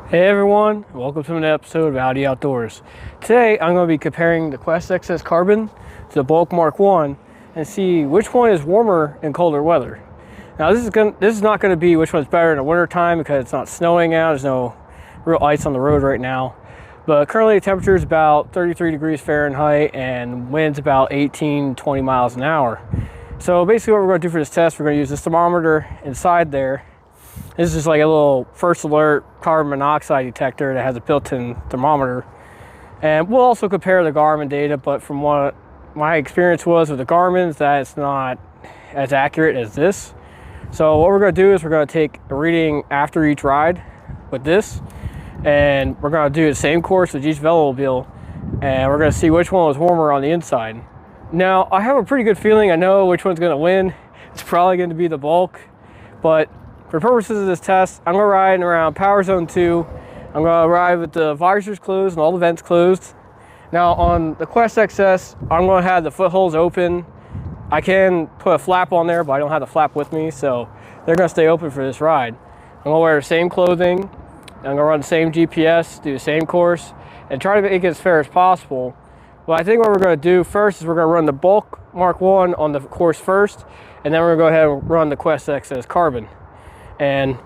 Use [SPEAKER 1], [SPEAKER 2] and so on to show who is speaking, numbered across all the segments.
[SPEAKER 1] Hey everyone, welcome to another episode of Audi Outdoors. Today I'm going to be comparing the Quest XS Carbon to the Bülk MK1 and see which one is warmer in colder weather. Now this is not going to be which one's better in the winter time because it's not snowing out, there's no real ice on the road right now. But currently the temperature is about 33 degrees Fahrenheit and wind's about 18-20 miles an hour. So basically what we're going to do for this test, we're going to use this thermometer inside there. This is like a little first alert carbon monoxide detector that has a built-in thermometer. And we'll also compare the Garmin data, but from what my experience was with the Garmin's, that it's not as accurate as this. So what we're going to do is we're going to take a reading after each ride with this, and we're going to do the same course with each velomobile, and we're going to see which one was warmer on the inside. Now, I have a pretty good feeling I know which one's going to win. It's probably going to be the Bülk, but for purposes of this test, I'm going to ride around Power Zone 2. I'm going to ride with the visors closed and all the vents closed. Now on the Quest XS, I'm going to have the footholes open. I can put a flap on there, but I don't have the flap with me, so they're going to stay open for this ride. I'm going to wear the same clothing. I'm going to run the same GPS, do the same course, and try to make it as fair as possible. But I think what we're going to do first is we're going to run the Bülk MK1 on the course first, and then we're going to go ahead and run the Quest XS Carbon. And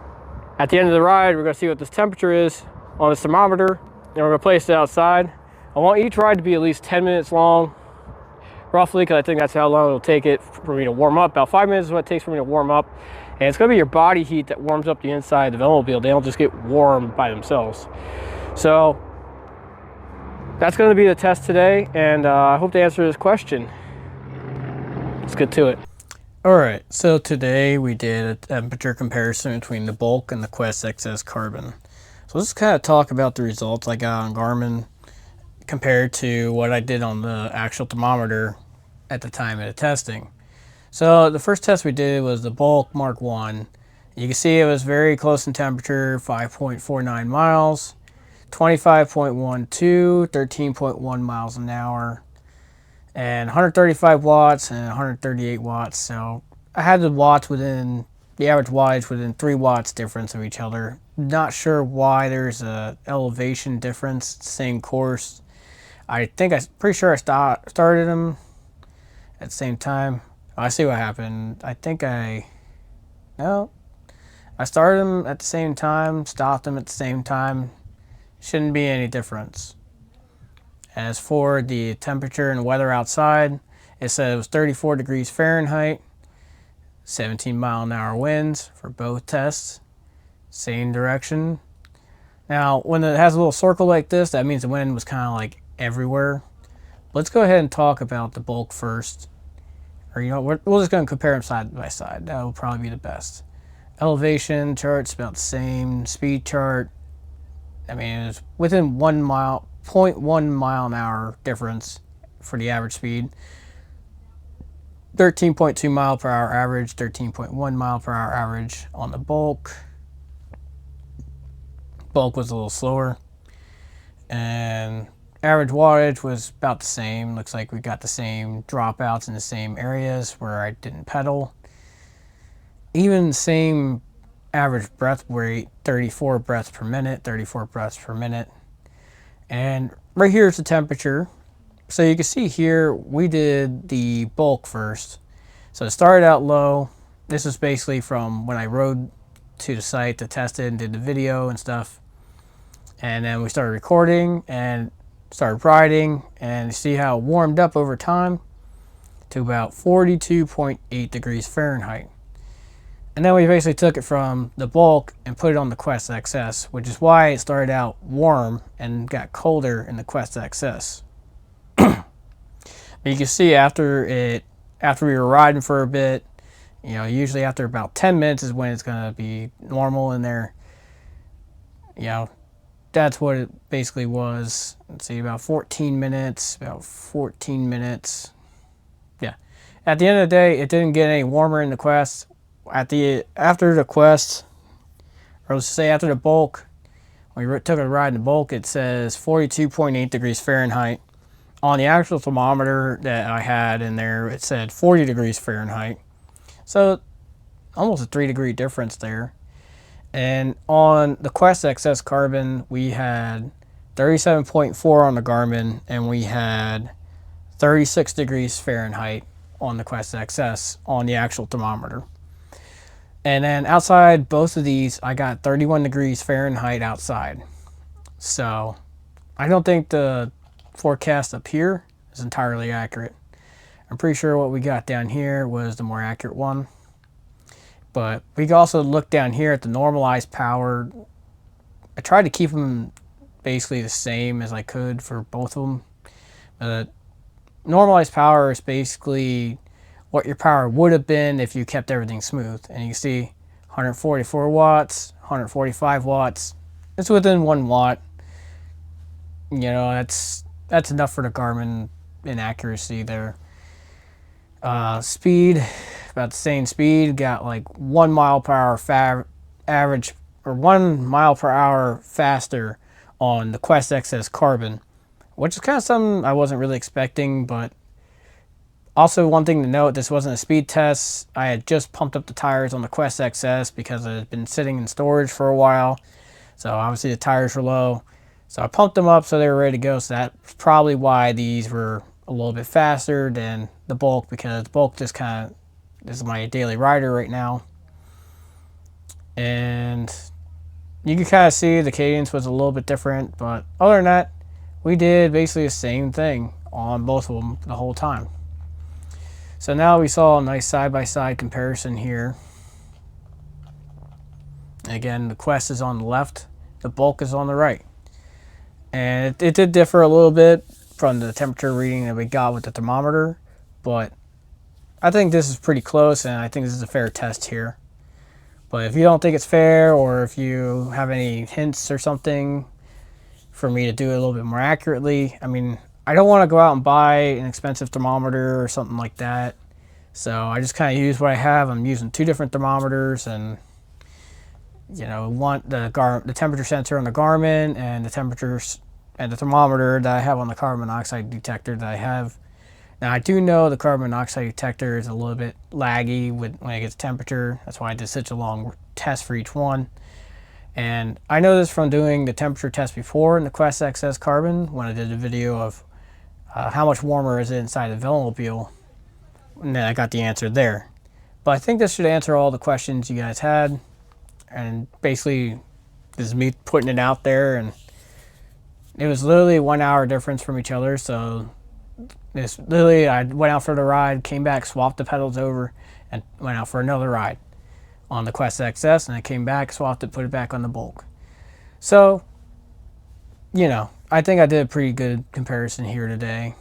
[SPEAKER 1] at the end of the ride, we're going to see what this temperature is on this thermometer, and we're going to place it outside. I want each ride to be at least 10 minutes long, roughly, because I think that's how long it'll take it for me to warm up. About 5 minutes is what it takes for me to warm up. And it's going to be your body heat that warms up the inside of the velomobile. They don't just get warm by themselves. So that's going to be the test today, and I hope to answer this question. Let's get to it. Alright, so today we did a temperature comparison between the Bülk and the Quest XS Carbon. So let's kind of talk about the results I got on Garmin compared to what I did on the actual thermometer at the time of the testing. So the first test we did was the Bülk MK1. You can see it was very close in temperature, 5.49 miles, 25.12, 13.1 miles an hour. And 135 watts and 138 watts. So I had the watts within, the average wattage within 3 watts difference of each other. Not sure why there's a elevation difference, same course. I'm pretty sure I started them at the same time. I see what happened. I started them at the same time, stopped them at the same time. Shouldn't be any difference. As for the temperature and weather outside, it said it was 34 degrees Fahrenheit, 17 mile an hour winds for both tests, same direction. Now, when it has a little circle like this, that means the wind was kind of like everywhere. Let's go ahead and talk about the Bülk first. Or, you know, we're just going to compare them side by side. That will probably be the best. Elevation chart's about the same. Speed chart, I mean, it's within 1 mile. 0.1 mile an hour difference for the average speed. 13.2 mile per hour average, 13.1 mile per hour average on the Bülk. Bülk was a little slower. And average wattage was about the same. Looks like we got the same dropouts in the same areas where I didn't pedal. Even the same average breath rate, 34 breaths per minute, 34 breaths per minute. And right here is the temperature. So you can see here, we did the Bülk first. So it started out low. This is basically from when I rode to the site to test it and did the video and stuff. And then we started recording and started riding, and you see how it warmed up over time to about 42.8 degrees Fahrenheit. And then we basically took it from the Bülk and put it on the Quest XS, which is why it started out warm and got colder in the Quest XS. But you can see after we were riding for a bit, you know, usually after about 10 minutes is when it's going to be normal in there. You know, that's what it basically was. Let's see, about 14 minutes. Yeah. At the end of the day, it didn't get any warmer in the Quest. After the Quest, or let's say after the Bülk, when we took a ride in the Bülk, it says 42.8 degrees Fahrenheit. On the actual thermometer that I had in there, it said 40 degrees Fahrenheit. So almost a 3-degree difference there. And on the Quest XS Carbon, we had 37.4 on the Garmin, and we had 36 degrees Fahrenheit on the Quest XS on the actual thermometer. And then outside both of these, I got 31 degrees Fahrenheit outside. So I don't think the forecast up here is entirely accurate. I'm pretty sure what we got down here was the more accurate one. But we can also look down here at the normalized power. I tried to keep them basically the same as I could for both of them. Normalized power is basically what your power would have been if you kept everything smooth. And you can see 144 watts, 145 watts. It's within 1 watt. You know, that's enough for the Garmin inaccuracy there. Speed, about the same speed. Got like 1 mile per hour average, or 1 mile per hour faster on the Quest XS Carbon, which is kind of something I wasn't really expecting. But also, one thing to note, this wasn't a speed test. I had just pumped up the tires on the Quest XS because it had been sitting in storage for a while. So obviously the tires were low. So I pumped them up so they were ready to go. So that's probably why these were a little bit faster than the Bulk, because Bulk just kind of, this is my daily rider right now. And you can kind of see the cadence was a little bit different. But other than that, we did basically the same thing on both of them the whole time. So now we saw a nice side-by-side comparison here. Again, the Quest is on the left, the Bulk is on the right. And it did differ a little bit from the temperature reading that we got with the thermometer, but I think this is pretty close, and I think this is a fair test here. But if you don't think it's fair, or if you have any hints or something for me to do it a little bit more accurately, I mean, I don't want to go out and buy an expensive thermometer or something like that. So I just kind of use what I have. I'm using 2 different thermometers, and you know, the temperature sensor on the Garmin, and the temperatures and the thermometer that I have on the carbon monoxide detector that I have. Now I do know the carbon monoxide detector is a little bit laggy when it gets temperature. That's why I did such a long test for each one. And I know this from doing the temperature test before in the Quest XS Carbon, when I did a video of how much warmer is it inside the Velomobile, and then I got the answer there. But I think this should answer all the questions you guys had. And basically, this is me putting it out there, and it was literally a 1 hour difference from each other. So this literally, I went out for the ride, came back, swapped the pedals over, and went out for another ride on the Quest XS, and I came back, swapped it, put it back on the Bulk. So, you know, I think I did a pretty good comparison here today.